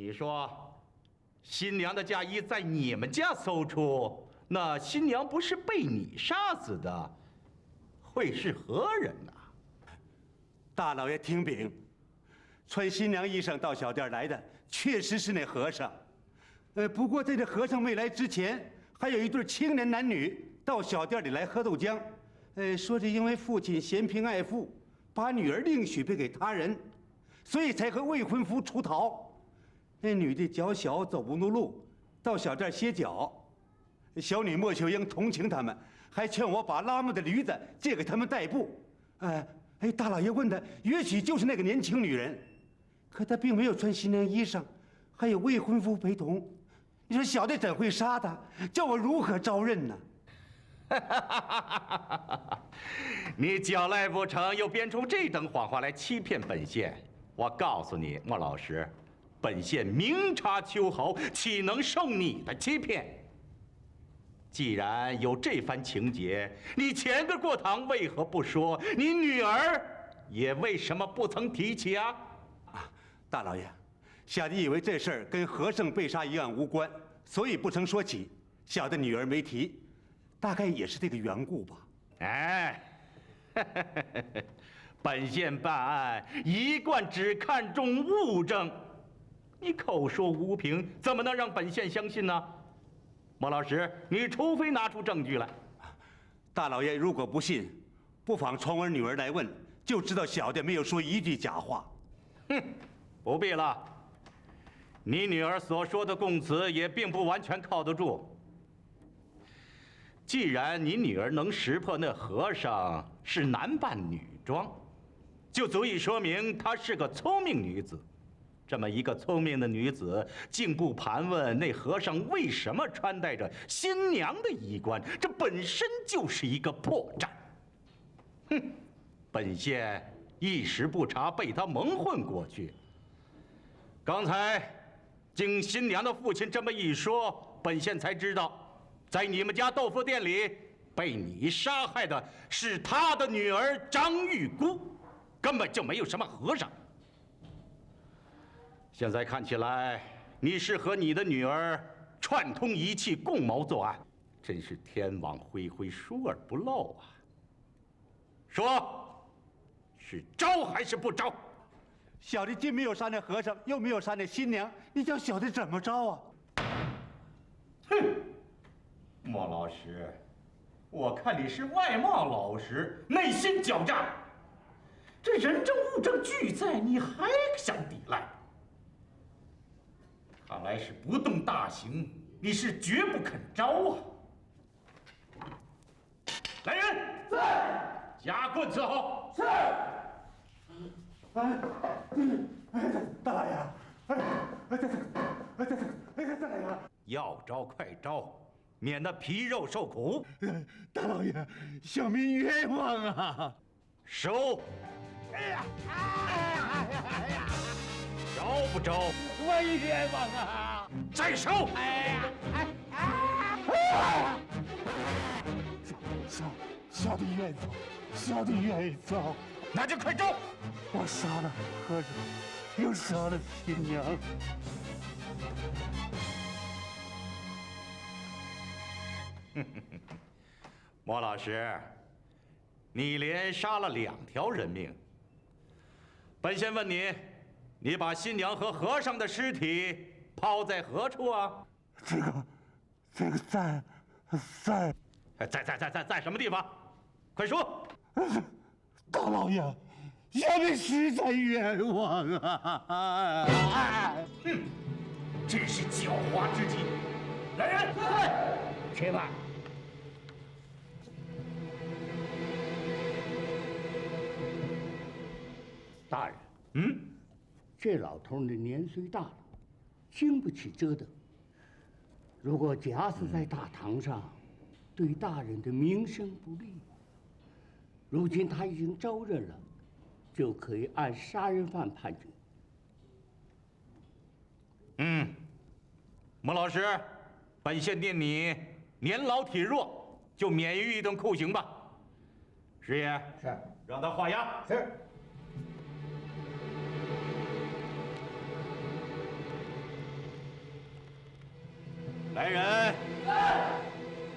你说，新娘的嫁衣在你们家搜出，那新娘不是被你杀死的，会是何人呢？大老爷听禀，穿新娘衣裳到小店来的确实是那和尚。不过在这和尚没来之前，还有一对青年男女到小店里来喝豆浆。说是因为父亲嫌贫爱富，把女儿另许配给他人，所以才和未婚夫出逃。那女的脚小，走不动路，到小店歇脚。小女莫秀英同情他们，还劝我把拉磨的驴子借给他们代步。大老爷问的也许就是那个年轻女人，可她并没有穿新娘衣裳，还有未婚夫陪同。你说小的怎会杀她？叫我如何招认呢？你狡赖不成，又编出这等谎话来欺骗本县。我告诉你，莫老师，本县明察秋毫，岂能受你的欺骗？既然有这番情节，你前个过堂为何不说？你女儿也为什么不曾提起啊？大老爷，小的以为这事儿跟和尚被杀一案无关，所以不曾说起。小的女儿没提，大概也是这个缘故吧。本县办案一贯只看重物证，你口说无凭，怎么能让本县相信呢？莫老师，你除非拿出证据来。大老爷如果不信，不妨传我女儿来问，就知道小的没有说一句假话。不必了。你女儿所说的供词也并不完全靠得住。既然你女儿能识破那和尚是男扮女装，就足以说明她是个聪明女子。这么一个聪明的女子，竟不盘问那和尚为什么穿戴着新娘的衣冠，这本身就是一个破绽。本县一时不察，被他蒙混过去。刚才经新娘的父亲这么一说，本县才知道，在你们家豆腐店里被你杀害的是他的女儿张玉姑，根本就没有什么和尚。现在看起来，你是和你的女儿串通一气，共谋作案，真是天网恢恢，疏而不漏啊！说，是招还是不招？小的既没有杀那和尚，又没有杀那新娘，你叫小的怎么着啊？莫老师，我看你是外貌老实，内心狡诈。这人证物证俱在，你还想抵赖？看来是不动大刑，你是绝不肯招啊！来人，在，夹棍伺候。是。大老爷，大老爷，要招快招，免得皮肉受苦。大老爷，小民冤枉啊！收。招不招？我也冤枉啊！再收！小的冤枉，小的冤枉。那就快招！我杀了和尚，又杀了新娘。莫老师，你连杀了2条人命。本县问你，你把新娘和和尚的尸体抛在何处啊？这个在什么地方？快说！大老爷，小民实在冤枉啊！真是狡猾之极！来人，快！且慢。大人，这老头的年岁大了，经不起折腾。如果假死在大堂上，对大人的名声不利。如今他已经招认了，就可以按杀人犯判决。莫老师，本县念你年老体弱，就免于一顿酷刑吧。师爷，是，让他画押。是。来人，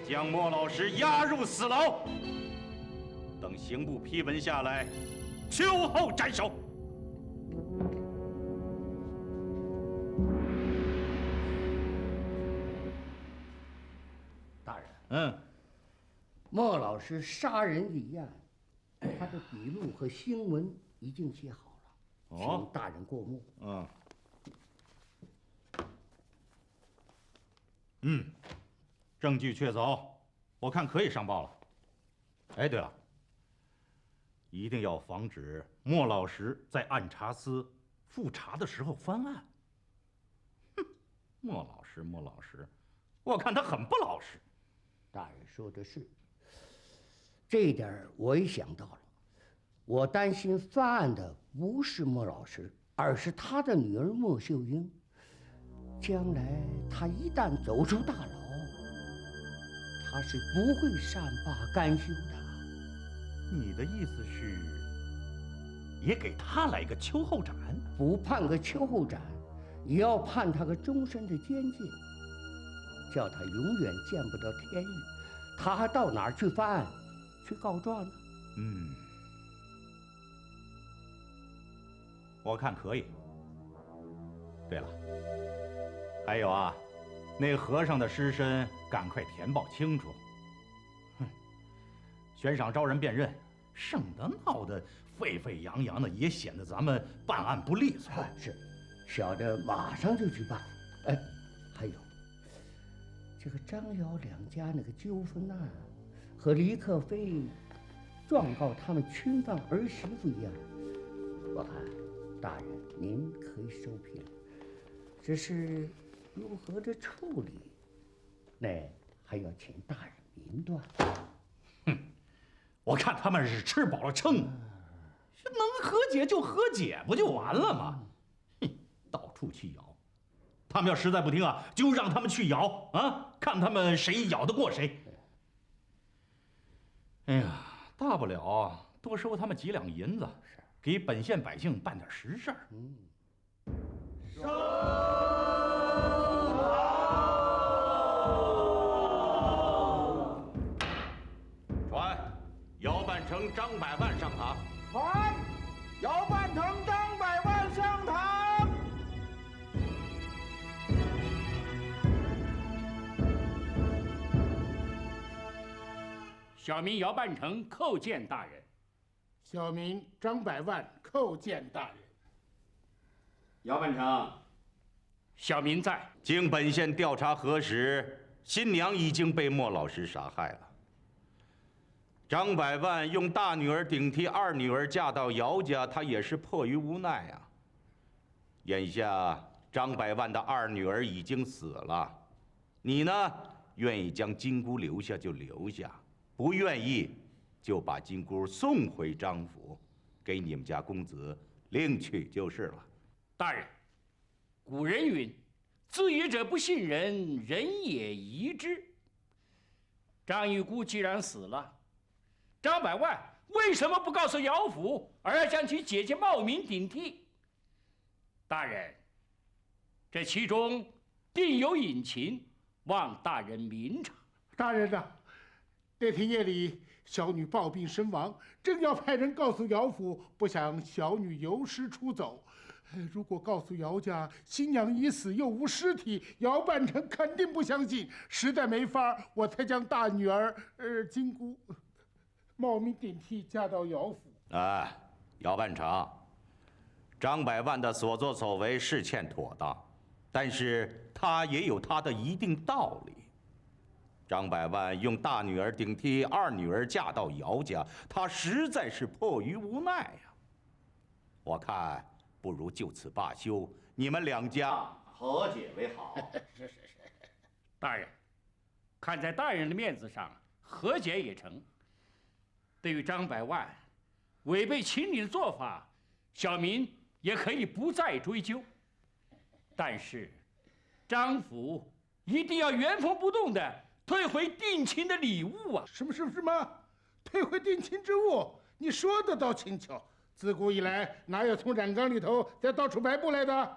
将莫老师押入死牢。等刑部批文下来，秋后斩首。大人，莫老师杀人一案，他的笔录和新闻已经写好了，请大人过目。证据确凿，我看可以上报了。哎，对了，一定要防止莫老师在按察司复查的时候翻案。莫老师，我看他很不老实。大人说的是，这一点我也想到了。我担心犯案的不是莫老师，而是他的女儿莫秀英。将来他一旦走出大牢，他是不会善罢甘休的。你的意思是，也给他来个秋后斩？不判个秋后斩，也要判他个终身的监禁，叫他永远见不到天日。他还到哪儿去翻案、去告状呢？我看可以。对了，还有啊，那和尚的尸身赶快填报清楚。悬赏招人辨认，省得闹得沸沸扬扬的，也显得咱们办案不利索。是，小的马上就去办。哎，还有，这个张姚两家那个纠纷案，和黎克飞状告他们侵犯儿媳妇一样，我看大人您可以收批了。只是如何的处理，那还要请大人明断。我看他们是吃饱了撑的，能和解就和解，不就完了吗？到处去咬，他们要实在不听啊，就让他们去咬啊，看他们谁咬得过谁。哎呀，大不了多收他们几两银子，给本县百姓办点实事儿。传，姚半城张百万上堂。传，姚半城张百万上堂。小民姚半城叩见大人。小民张百万叩见大人。姚半城，小民在。经本县调查核实，新娘已经被莫老师杀害了。张百万用大女儿顶替二女儿嫁到姚家，他也是迫于无奈啊。眼下张百万的二女儿已经死了，你呢，愿意将金姑留下就留下，不愿意就把金姑送回张府，给你们家公子领取就是了。大人，古人云：“自疑者不信人，人也疑之。”张玉姑既然死了，张百万为什么不告诉姚府，而要将其姐姐冒名顶替？大人，这其中定有隐情，望大人明察。大人呐，那天夜里小女暴病身亡，正要派人告诉姚府，不想小女游失出走。如果告诉姚家新娘已死又无尸体，姚半城肯定不相信，实在没法，我才将大女儿金姑冒名顶替嫁到姚府。姚半城，张百万的所作所为是欠妥当，但是他也有他的一定道理。张百万用大女儿顶替二女儿嫁到姚家，他实在是迫于无奈呀。我看不如就此罢休，你们两家和解为好。是。大人，看在大人的面子上，和解也成。对于张百万违背情理的做法，小民也可以不再追究。但是，张府一定要原封不动地退回定亲的礼物啊！什么？退回定亲之物？你说的倒轻巧。自古以来，哪有从染缸里头再倒出白布来的？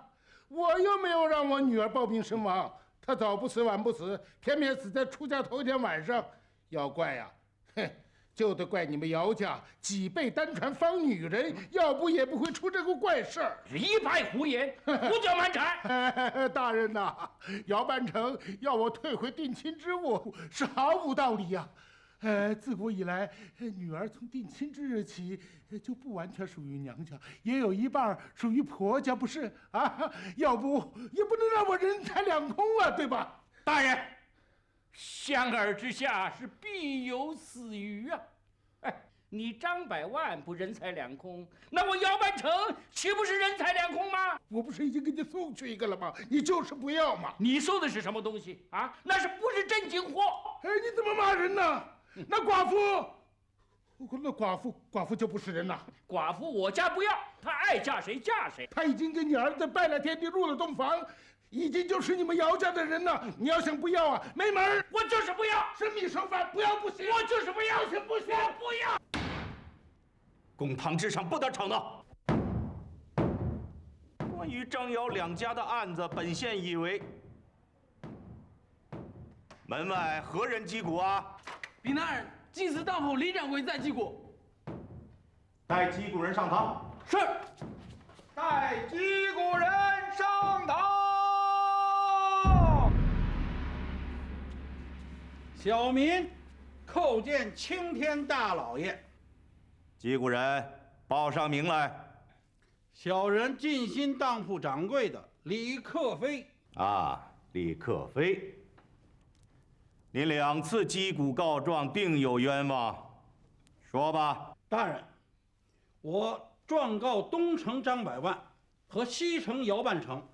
我又没有让我女儿暴病身亡，他早不死晚不死，偏偏死在出嫁头一天晚上。要怪呀，哼，就得怪你们姚家几辈单传方女人，要不也不会出这个怪事儿。一派胡言，胡搅蛮缠。大人呐，姚半成要我退回定亲之物，是毫无道理呀。自古以来，女儿从定亲之日起就不完全属于娘家，也有一半属于婆家，不是啊？要不也不能让我人财两空啊，对吧？大人，相耳之下是必有死鱼啊！哎，你张百万不人财两空，那我姚半成岂不是人财两空吗？我不是已经给你送去一个了吗？你就是不要嘛！你送的是什么东西啊？那是不是正经货？哎，你怎么骂人呢？那寡妇就不是人了。寡妇我家不要，她爱嫁谁嫁谁。她已经给你儿子拜了天地，入了洞房，已经就是你们姚家的人了。你要想不要啊，没门儿！我就是不要，生米熟饭，不要不行。我就是不要，不行不行，我不要。公堂之上不得吵闹。关于张姚两家的案子，本县以为门外何人击鼓啊？禀大人，祭祀当铺李掌柜在击鼓。带击鼓人上堂。是。带击鼓人上堂。小民叩见青天大老爷。击鼓人报上名来。小人尽心当铺掌柜的李克飞。啊，李克飞。您2次击鼓告状，定有冤枉，说吧。大人，我状告东城张百万和西城姚半成。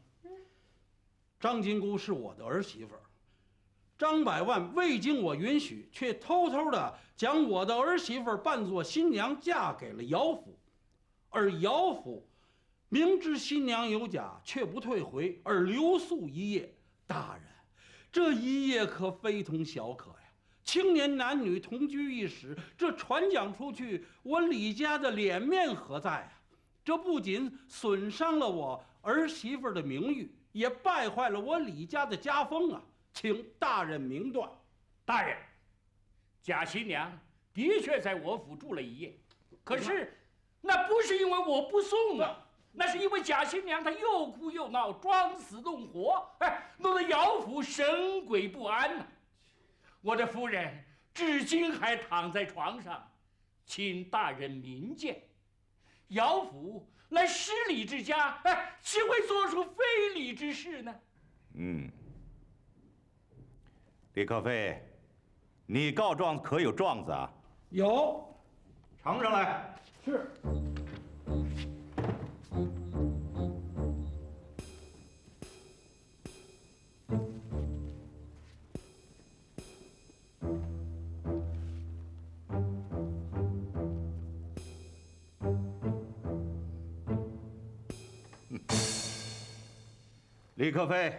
张金姑是我的儿媳妇儿，张百万未经我允许，却偷偷的将我的儿媳妇扮作新娘嫁给了姚府，而姚府明知新娘有假，却不退回，而留宿一夜。大人，这一夜可非同小可呀！青年男女同居一室，这传讲出去，我李家的脸面何在啊？这不仅损伤了我儿媳妇的名誉，也败坏了我李家的家风啊！请大人明断。大人，贾新娘的确在我府住了一夜，可是那不是因为我不送啊。那是因为贾新娘她又哭又闹，装死弄活，哎，弄得姚府神鬼不安呐。我的夫人至今还躺在床上，请大人明鉴。姚府乃失礼之家，哎，岂会做出非礼之事呢？李克飞，你告状可有状子啊？有，呈上来。是。李克飞，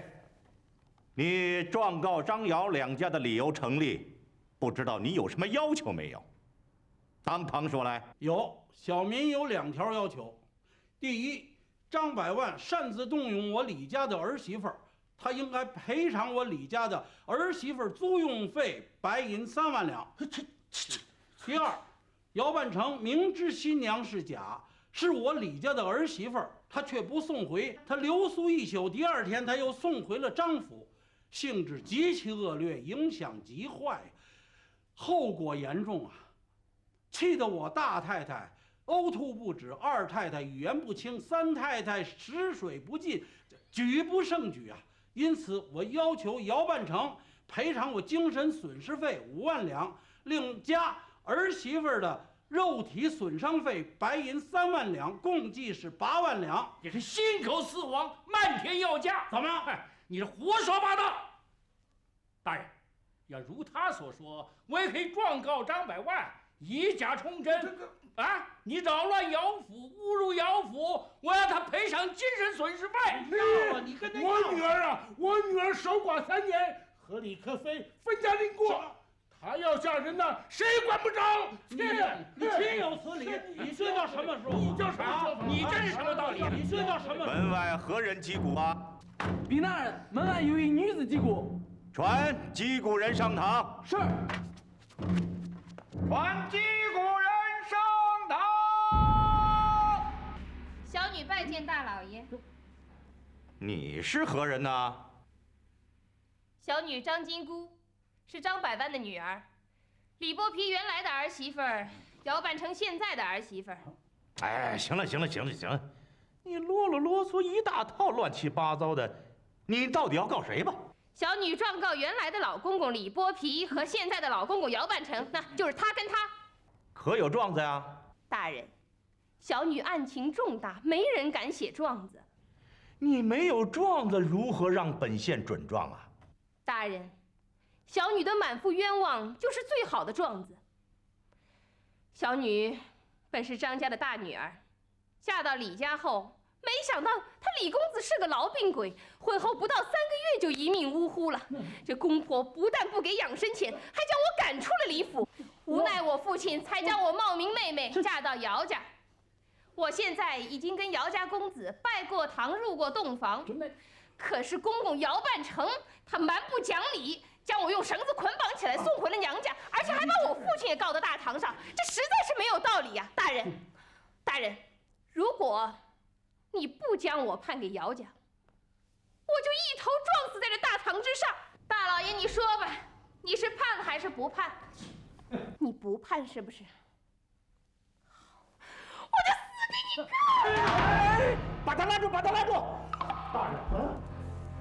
你状告张姚两家的理由成立，不知道你有什么要求没有？当堂说来。有，小民有2条要求。第一，张百万擅自动用我李家的儿媳妇儿，他应该赔偿我李家的儿媳妇租用费白银3万两。第二，姚半成明知新娘是假，是我李家的儿媳妇儿，他却不送回，他留宿一宿，第2天他又送回了张府，性质极其恶劣，影响极坏，后果严重啊！气得我大太太呕吐不止，2太太语言不清，3太太食水不进，举不胜举啊！因此，我要求姚半成赔偿我精神损失费5万两，另加儿媳妇的肉体损伤费白银3万两，共计是8万两。你是信口雌黄，漫天要价，怎么？你是胡说八道！大人，要如他所说，我也可以状告张百万，以假充真。啊！你扰乱姚府，侮辱姚府，我要他赔偿精神损失费。要啊！你跟我女儿啊，我女儿守寡3年，和李克飞分家另过。她要嫁人呢，谁管不着？你岂有此理！你这叫什么说法？你叫什么说法？你这是什么道理？你这叫什么？门外何人击鼓啊？禀大人，门外有一女子击鼓。传击鼓人上堂。是。传击鼓人上堂。小女拜见大老爷。你是何人呢？小女张金姑，是张百万的女儿，李波皮原来的儿媳妇儿，姚半成现在的儿媳妇儿。哎，行了，你啰啰嗦嗦一大套乱七八糟的，你到底要告谁吧？小女状告原来的老公公李波皮和现在的老公公姚半成，那就是他跟他。可有状子呀？大人，小女案情重大，没人敢写状子。你没有状子，如何让本县准状啊？大人，小女的满腹冤枉就是最好的状子。小女本是张家的大女儿，嫁到李家后，没想到他李公子是个痨病鬼，婚后不到3个月就一命呜呼了。这公婆不但不给养生钱，还将我赶出了李府。无奈我父亲才将我冒名妹妹嫁到姚家。我现在已经跟姚家公子拜过堂，入过洞房，可是公公姚半成他蛮不讲理，将我用绳子捆绑起来送回了娘家，而且还把我父亲也告到大堂上，这实在是没有道理呀！大人，大人，如果你不将我判给姚家，我就一头撞死在这大堂之上。大老爷，你说吧，你是判还是不判？你不判是不是？我就死给你看！把他拉住！把他拉住！大人，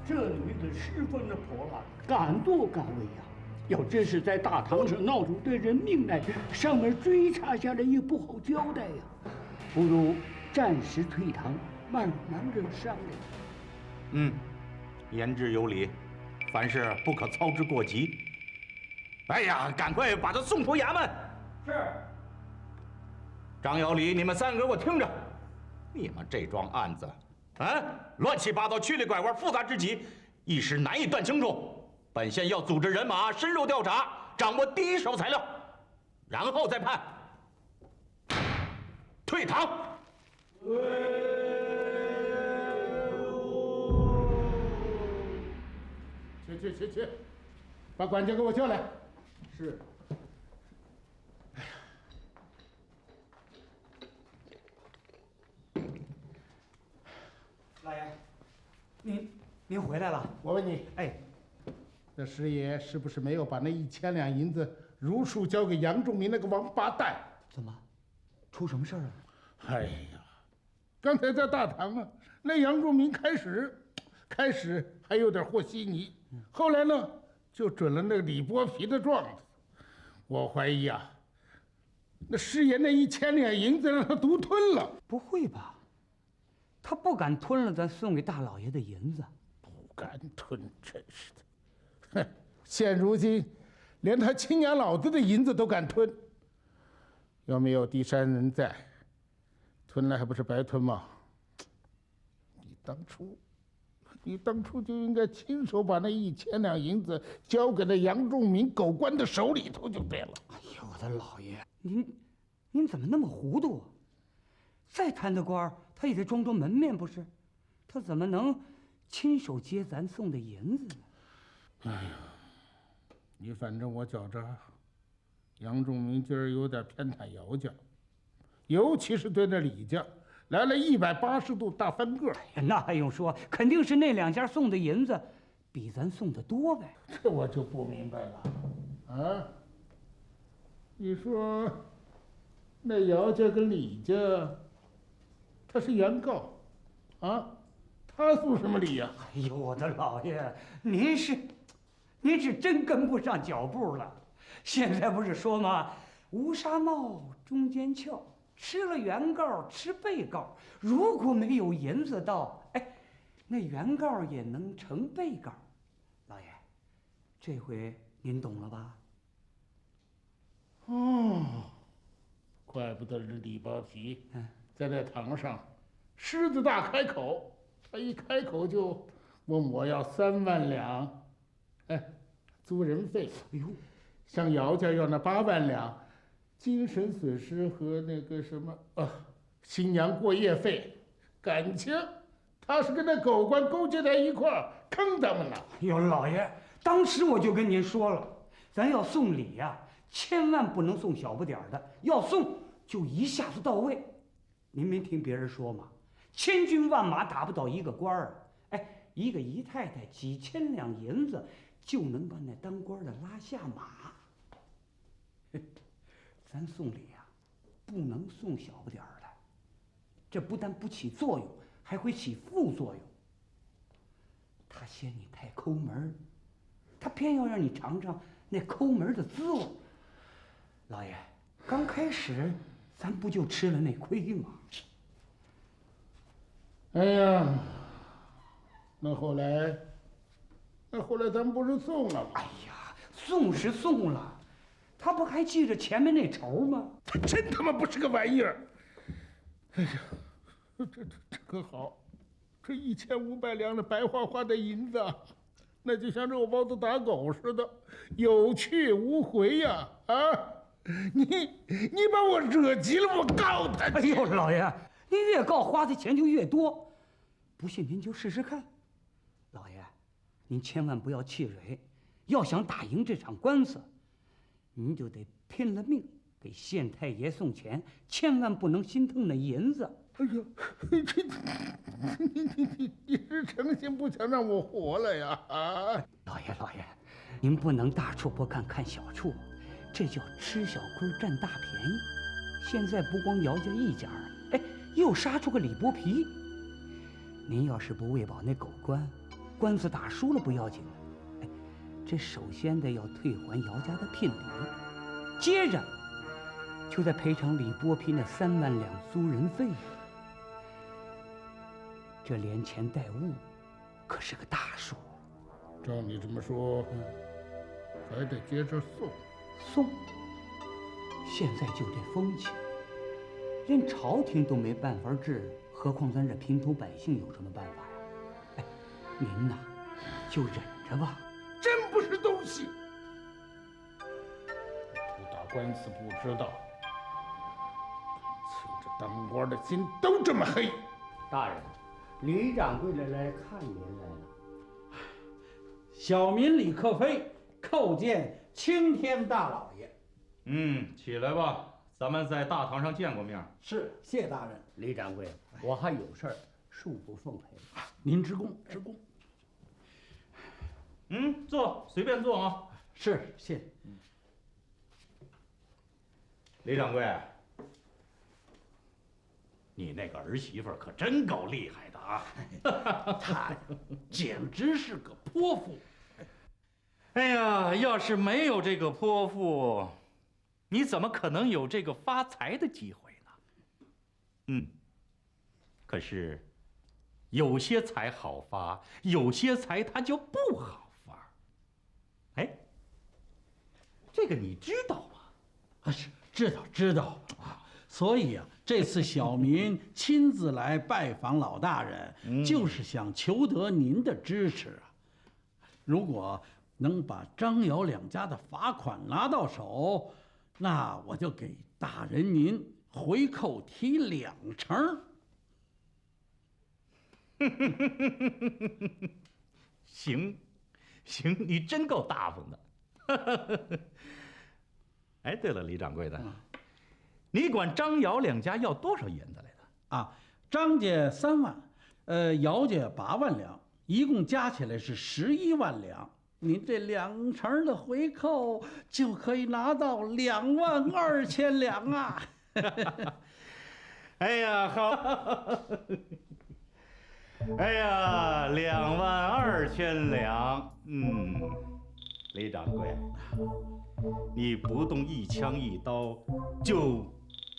这女子十分的泼辣，敢作敢为呀！要真是在大堂上闹出对人命来，上面追查下来也不好交代呀。不如暂时退堂，慢慢的商量。言之有理，凡事不可操之过急。哎呀，赶快把他送出衙门！是。张有礼，你们3个给我听着，你们这桩案子，乱七八糟，曲里拐弯，复杂之极，一时难以断清楚。本县要组织人马深入调查，掌握第一手材料，然后再判。退堂。去，把管家给我叫来。是。老爷，您回来了。我问你，那师爷是不是没有把那1000两银子如数交给杨仲明那个王八蛋？怎么，出什么事儿了？哎呀，刚才在大堂啊，那杨仲明开始还有点和稀泥，后来呢就准了那个李波皮的状子。我怀疑啊，那师爷那1000两银子让他独吞了。不会吧？他不敢吞了咱送给大老爷的银子。不敢吞，真是的。哼，现如今连他亲娘老子的银子都敢吞，要没有第3人在，吞了还不是白吞吗？你当初就应该亲手把那1000两银子交给了杨仲明狗官的手里头就对了。哎呦，我的老爷，您怎么那么糊涂啊？再贪的官儿，他也得装装门面不是？他怎么能亲手接咱送的银子呢？哎呀，你反正我觉着，杨仲明今儿有点偏袒姚家，尤其是对那李家来了180度大翻个。哎呀，那还用说，肯定是那2家送的银子比咱送的多呗。这我就不明白了，啊？你说那姚家跟李家，他是原告，啊？他送什么礼呀？哎呦，我的老爷，您是真跟不上脚步了。现在不是说吗？乌纱帽中间翘，吃了原告吃被告。如果没有银子到，那原告也能成被告。老爷，这回您懂了吧？哦，怪不得李包皮在那堂上狮子大开口，他一开口就问我要3万两，租人费。哎呦，向姚家要那8万两，精神损失和那个什么新娘过夜费，感情他是跟那狗官勾结在一块儿，坑咱们了。哟，老爷，当时我就跟您说了，咱要送礼呀，千万不能送小不点儿的，要送就一下子到位。您没听别人说吗？千军万马打不倒一个官儿，哎，一个姨太太几千两银子就能把那当官的拉下马。咱送礼呀，不能送小不点儿的，这不但不起作用，还会起副作用。他嫌你太抠门，他偏要让你尝尝那抠门的滋味。老爷，刚开始咱不就吃了那亏吗？哎呀，那后来咱们不是送了吗？哎呀，送是送了，他不还记着前面那仇吗？他真他妈不是个玩意儿！哎呀，这可好，这1500两的白花花的银子，那就像肉包子打狗似的，有去无回呀！啊，你把我惹急了，我告他去！哎呦，老爷，您越告花的钱就越多。不信您就试试看。老爷，您千万不要气馁，要想打赢这场官司，您就得拼了命给县太爷送钱，千万不能心疼那银子。哎呦，你是诚心不想让我活了呀？啊！老爷，您不能大处不看看小处，这叫吃小亏占大便宜。现在不光姚家一家，哎，又杀出个李剥皮。您要是不喂饱那狗官，官司打输了不要紧，哎，这首先得要退还姚家的聘礼，接着就得赔偿李剥皮那3万两租人费。这连钱带物，可是个大数。照你这么说，还得接着送。现在就这风气，连朝廷都没办法治，何况咱这平头百姓有什么办法呀？哎，您呐，就忍着吧。真不是东西。不打官司不知道，趁着当官的心都这么黑。大人，李掌柜的来看您来了。小民李克飞叩见青天大老爷。起来吧，咱们在大堂上见过面。是，谢大人。李掌柜，我还有事儿，恕不奉陪。您职公。坐，随便坐啊。是，谢。李掌柜，你那个儿媳妇可真够厉害的啊！他简直是个泼妇。哎呀，要是没有这个泼妇，你怎么可能有这个发财的机会呢？可是有些财好发，有些财它就不好发。哎，这个你知道吗？是，知道啊。所以啊，这次小民亲自来拜访老大人，就是想求得您的支持啊。如果能把张姚两家的罚款拿到手，那我就给大人您回扣提2成。行，你真够大方的。哎，对了，李掌柜的，你管张姚两家要多少银子来的？啊，张家3万，姚家8万两，一共加起来是11万两。您这2成的回扣就可以拿到22000两啊！哎呀，好！哎呀，22000两，李掌柜，你不动一枪一刀，就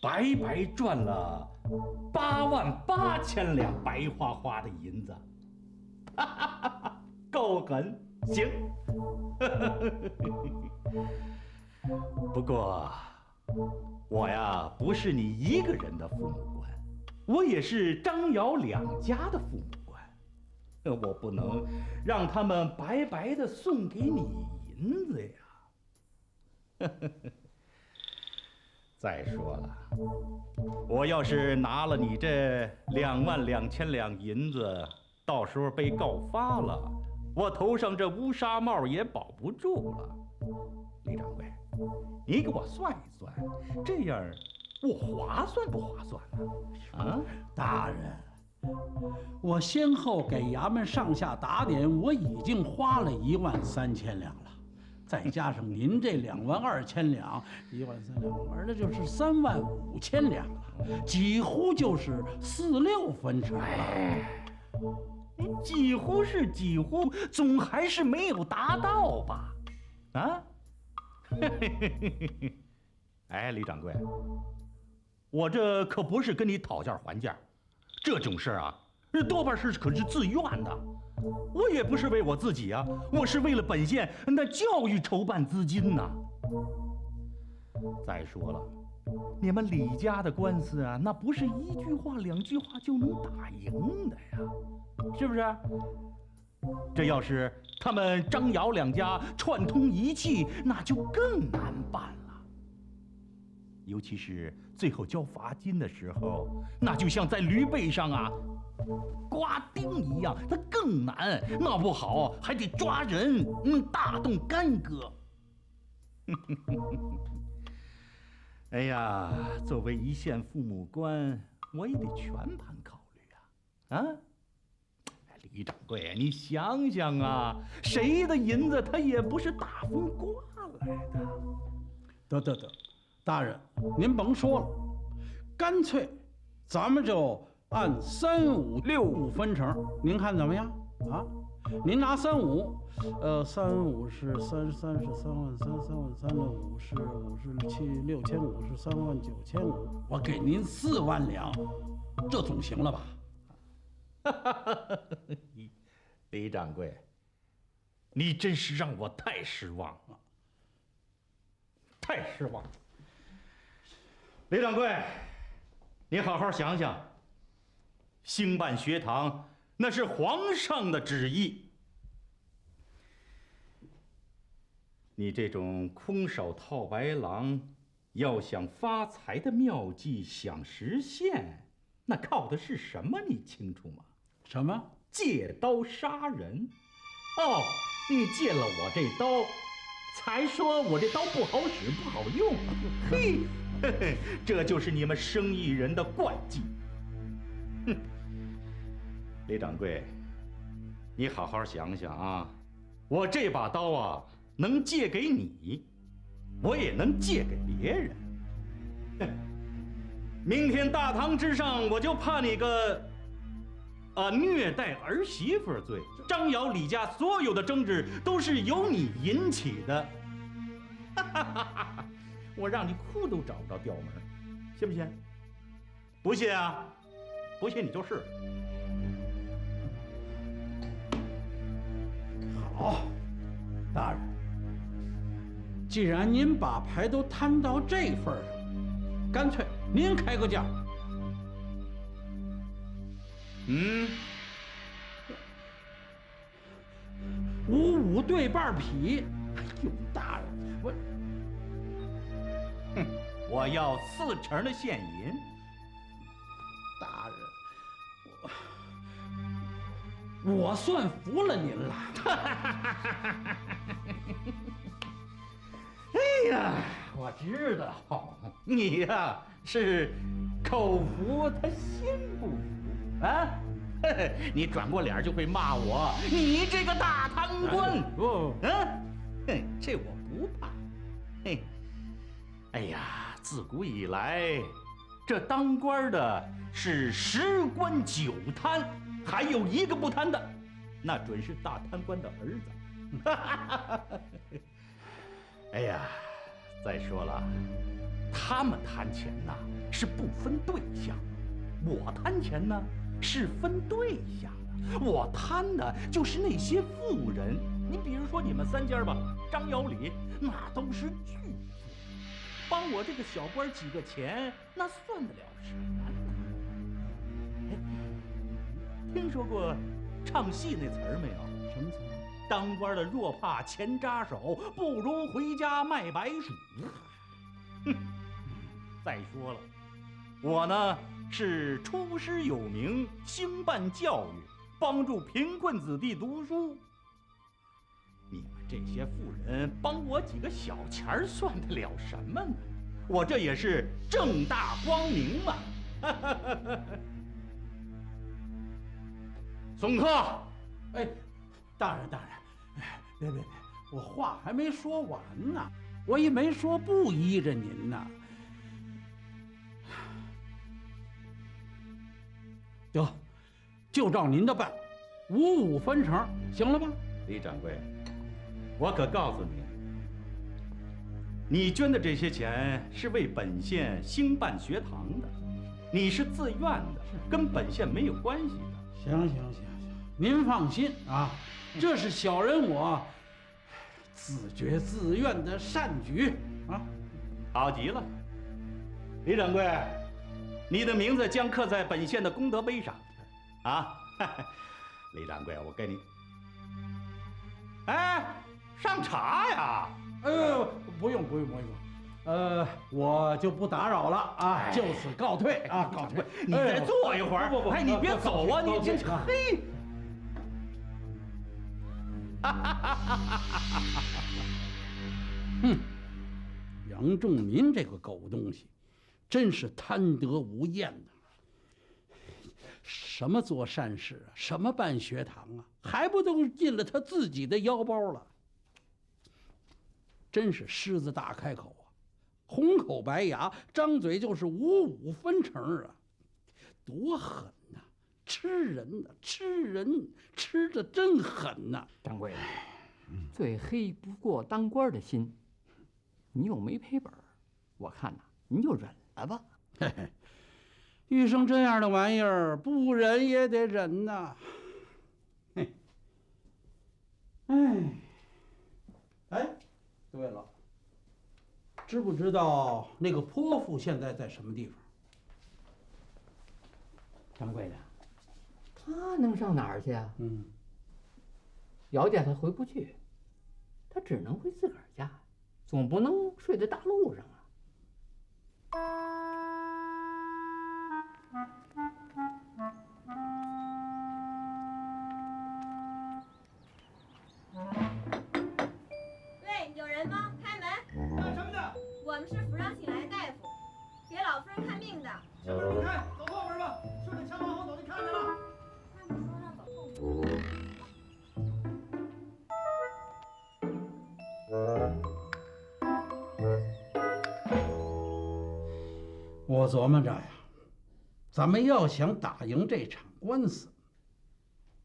白白赚了88000两白花花的银子，够狠！行，不过我呀不是你一个人的父母官，我也是张姚两家的父母官，我不能让他们白白的送给你银子呀。再说了，我要是拿了你这22000两银子，到时候被告发了，我头上这乌纱帽也保不住了。李掌柜，你给我算一算，这样我划算不划算呢？啊，大人，我先后给衙门上下打点，我已经花了13000两了。再加上您这22000两，13000两，玩的就是35000两了，几乎就是4-6分成了。几乎是几乎，总还是没有达到吧？啊？哎，李掌柜，我这可不是跟你讨价还价，这种事儿啊，多半是可是自愿的。我也不是为我自己啊，我是为了本县那教育筹办资金呐。再说了，你们李家的官司啊，那不是1句话2句话就能打赢的呀，是不是？这要是他们张姚两家串通一气，那就更难办了。尤其是最后交罚金的时候，那就像在驴背上啊刮钉一样，它更难，闹不好还得抓人，大动干戈。哎呀，作为一线父母官，我也得全盘考虑啊！啊，李掌柜，你想想啊，谁的银子他也不是大风刮来的。得，大人，您甭说了，干脆咱们就按3-5-6-5分成，您看怎么样？啊，您拿35，3-5是33是33000，33000的5是57，6500是39500，我给您4万两，这总行了吧？李掌柜，你真是让我太失望了，太失望了。李掌柜，你好好想想，兴办学堂那是皇上的旨意，你这种空手套白狼，要想发财的妙计想实现，那靠的是什么？你清楚吗？什么？借刀杀人。哦，你借了我这刀，才说我这刀不好使不好用。嘿，这就是你们生意人的惯技。哼，李掌柜，你好好想想啊，我这把刀啊，能借给你，我也能借给别人。哼，明天大堂之上，我就判你个虐待儿媳妇罪。张瑶李家所有的争执都是由你引起的。我让你哭都找不着调门，信不信？不信啊？不信你就试。好，大人，既然您把牌都摊到这份上，干脆您开个价。55对半匹。哎呦，大人，我要4成的现银。大人，我算服了您了。哎呀，我知道你呀是口服他心不服啊！你转过脸就会骂我，你这个大贪官！不，这我不怕。嘿，哎呀，自古以来，这当官的是10官9贪，还有一个不贪的，那准是大贪官的儿子。哎呀，再说了，他们贪钱呐是不分对象，我贪钱呢是分对象的。我贪的就是那些富人，你比如说你们3家吧，张姚李那都是巨富，帮我这个小官几个钱，那算得了什么呢？听说过唱戏那词儿没有？什么词？当官的若怕钱扎手，不如回家卖白薯。再说了，我呢是出师有名，兴办教育，帮助贫困子弟读书。你们这些富人帮我几个小钱儿，算得了什么呢？我这也是正大光明嘛。送客。哎，大人，别，我话还没说完呢，我也没说不依着您呢。得，就照您的办，5-5分成，行了吧？李掌柜，我可告诉你，你捐的这些钱是为本县兴办学堂的，你是自愿的，跟本县没有关系的。行，您放心啊，这是小人我自觉自愿的善举啊。好极了，李掌柜，你的名字将刻在本县的功德碑上，啊，李掌柜，我跟你，哎，上茶呀？不用，我就不打扰了啊，就此告退啊，告退。你再坐一会儿。不，哎，你别走啊，你这嘿。哼，杨仲民这个狗东西，真是贪得无厌的。什么做善事啊，什么办学堂啊，还不都进了他自己的腰包了？真是狮子大开口啊，红口白牙，张嘴就是5-5分成啊，多狠呐！吃人呐，吃人，吃的真狠呐！掌柜的，最黑不过当官的心，你又没赔本，我看呐，您就忍了吧。嘿嘿，遇上这样的玩意儿，不忍也得忍呐。嘿，哎，对了，知不知道那个泼妇现在在什么地方？掌柜的，他能上哪儿去啊？姚家他回不去，他只能回自个儿家，总不能睡在大路上啊。喂，有人吗？开门！干什么的？我们是府上请来的大夫，给老夫人看病的。前门不开，走后门吧。顺着墙往后走，你看见了？他们说让走后门。我琢磨着呀，咱们要想打赢这场官司，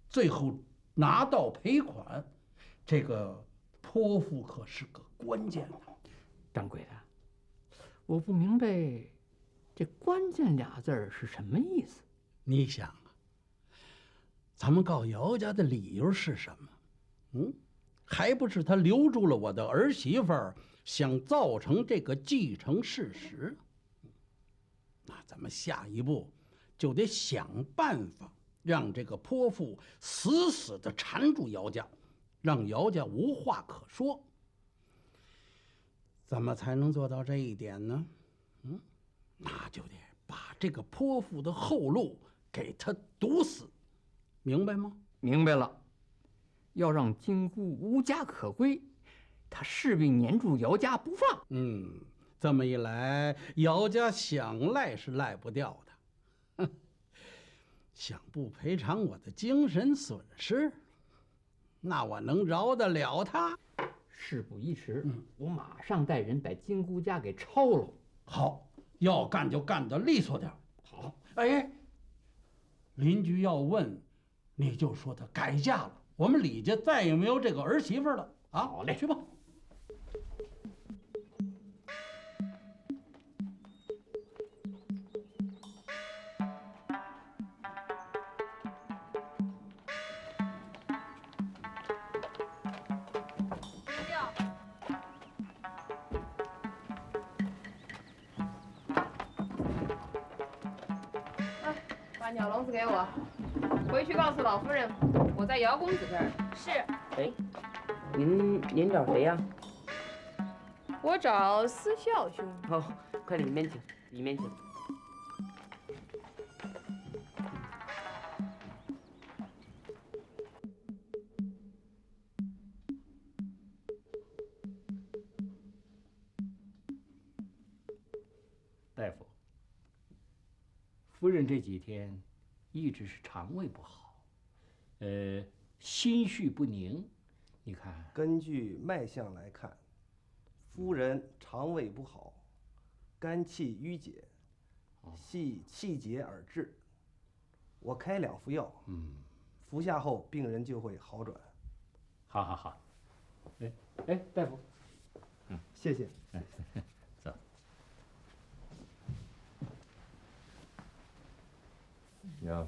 最后拿到赔款，这个泼妇可是个关键的。掌柜的，我不明白这“关键”俩字儿是什么意思。你想啊，咱们告姚家的理由是什么？还不是他留住了我的儿媳妇儿，想造成这个既成事实。那咱们下一步就得想办法让这个泼妇死死地缠住姚家，让姚家无话可说。怎么才能做到这一点呢？那就得把这个泼妇的后路给他堵死，明白吗？明白了。要让金姑无家可归，他势必黏住姚家不放。这么一来，姚家想赖是赖不掉的。想不赔偿我的精神损失，那我能饶得了他？事不宜迟，我马上带人把金姑家给抄了。好，要干就干得利索点。好，哎，邻居要问，你就说他改嫁了，我们李家再也没有这个儿媳妇了啊！好嘞，去吧。把鸟笼子给我，回去告诉老夫人，我在姚公子这儿。是。哎，您找谁呀？我找司孝兄。哦，快里面请。里面请。大夫，夫人这几天一直是肠胃不好，心绪不宁，你看。根据脉象来看，夫人肠胃不好，肝气郁结，系气结而致。我开2副药，服下后病人就会好转。好好好，哎，大夫，谢谢。走。娘。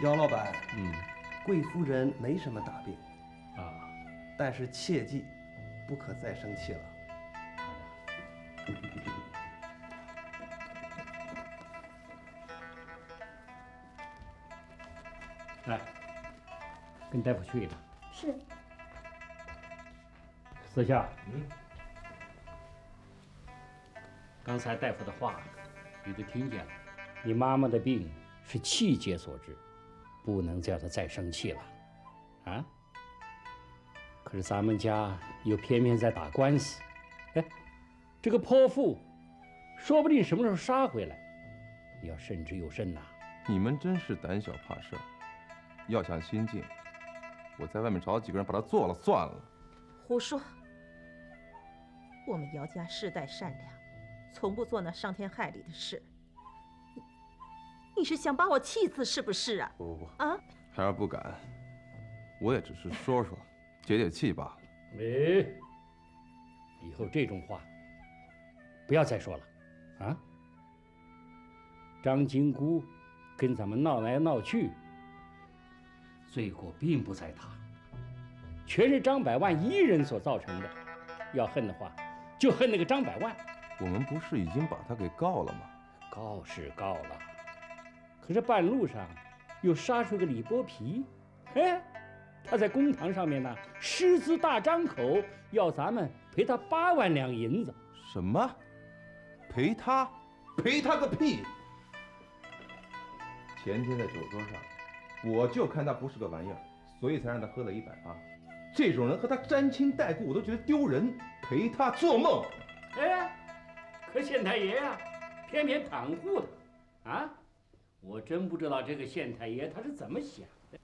姚老板，贵夫人没什么大病，但是切记，不可再生气了。来，跟大夫去一趟。是。私下，刚才大夫的话，你都听见了。你妈妈的病是气结所致，不能叫她再生气了，啊？可是咱们家又偏偏在打官司，哎，这个泼妇，说不定什么时候杀回来，你要慎之又慎呐。你们真是胆小怕事儿，要想心静，我在外面找几个人把它做了算了。胡说！我们姚家世代善良，从不做那伤天害理的事。你是想把我气死是不是啊？不，啊！孩儿不敢，我也只是说说，解解气罢了。以后这种话不要再说了，啊！张金姑跟咱们闹来闹去，罪过并不在他，全是张百万一人所造成的。要恨的话，就恨那个张百万。我们不是已经把他给告了吗？告是告了，可是半路上又杀出个李波皮，哎，他在公堂上面呢，狮子大张口，要咱们赔他8万两银子。什么？赔他？赔他个屁！前天在酒桌上，我就看他不是个玩意儿，所以才让他喝了100发。这种人和他沾亲带故，我都觉得丢人。陪他做梦。哎，可县太爷呀，偏偏袒护他，啊！我真不知道这个县太爷他是怎么想的。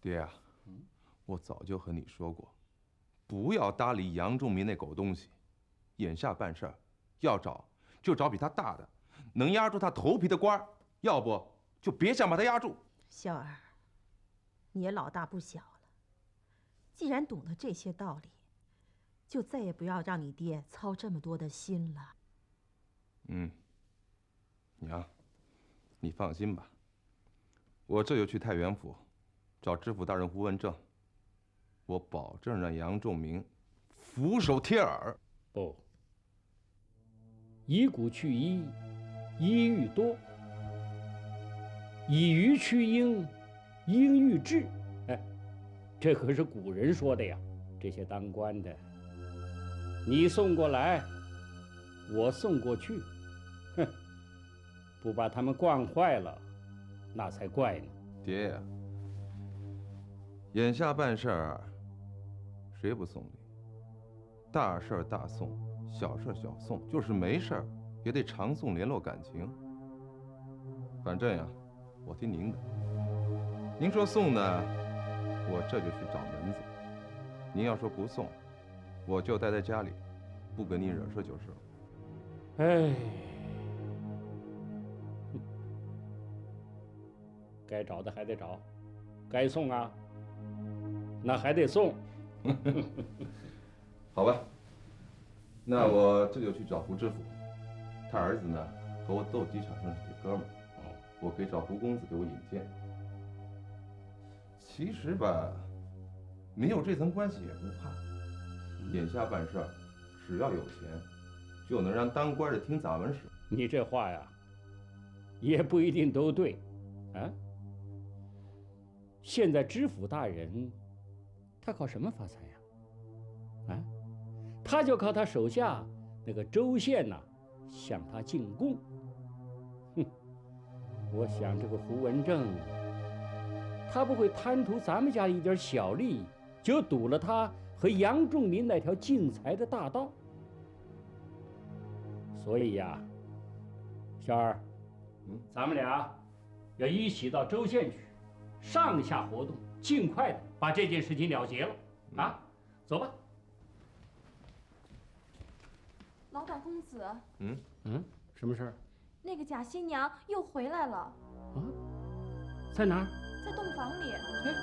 爹呀，我早就和你说过，不要搭理杨仲明那狗东西。眼下办事儿，要找就找比他大的，能压住他头皮的官儿，要不就别想把他压住。孝儿，你也老大不小了，既然懂得这些道理，就再也不要让你爹操这么多的心了。娘，你放心吧，我这就去太原府找知府大人胡文正，我保证让杨仲明俯首帖耳。不，以古去医，医愈多；以鱼去鹰，鹰愈智。哎，这可是古人说的呀。这些当官的，你送过来，我送过去，哼，不把他们惯坏了，那才怪呢。爹呀，眼下办事儿，谁不送礼？大事儿大送，小事儿小送，就是没事儿也得常送联络感情。反正呀，我听您的，您说送呢，我这就去找门子；您要说不送，我就待在家里，不跟您惹事就是了。哎，该找的还得找，该送啊，那还得送。好吧，那我这就去找胡知府，他儿子呢和我斗鸡场上是铁哥们儿，我可以找胡公子给我引荐。其实吧，没有这层关系也不怕。眼下办事儿，只要有钱，就能让当官的听咱们使。你这话呀，也不一定都对，啊。现在知府大人，他靠什么发财呀？啊，他就靠他手下那个州县呐，向他进贡。哼，我想这个胡文正，他不会贪图咱们家一点小利，就堵了他和杨仲民那条进财的大道。所以呀，小二，咱们俩要一起到州县去，上下活动，尽快的把这件事情了结了。啊，走吧。老大公子，什么事儿？那个假新娘又回来了。啊，在哪儿？在洞房里。哎，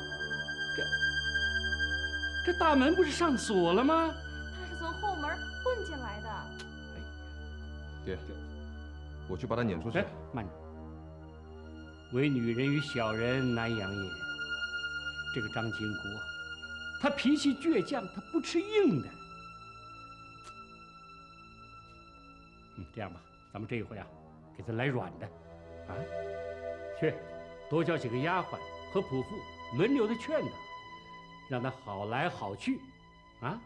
这大门不是上锁了吗？她是从后门混进来的。爹，我去把他撵出去。哎，慢着，唯女人与小人难养也。这个张金国，他脾气倔强，他不吃硬的。这样吧，咱们这一回啊，给他来软的，啊，去多叫几个丫鬟和仆妇轮流的劝他，让他好来好去，啊。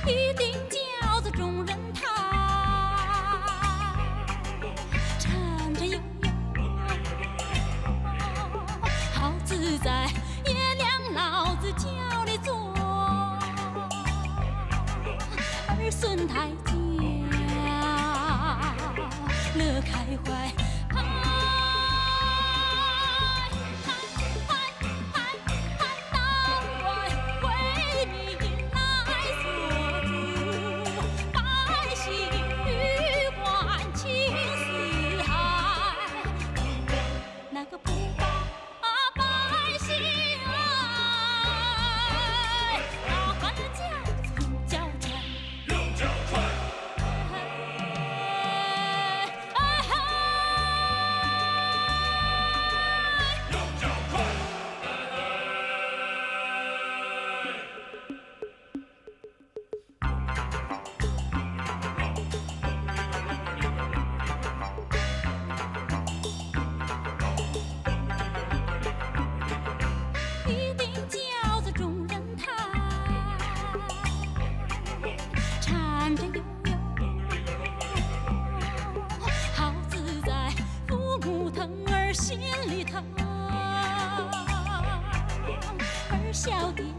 一定叫做众人抬，缠着悠悠，好自在，爷娘老子教你做，儿孙抬轿乐开怀。心里疼，儿小弟。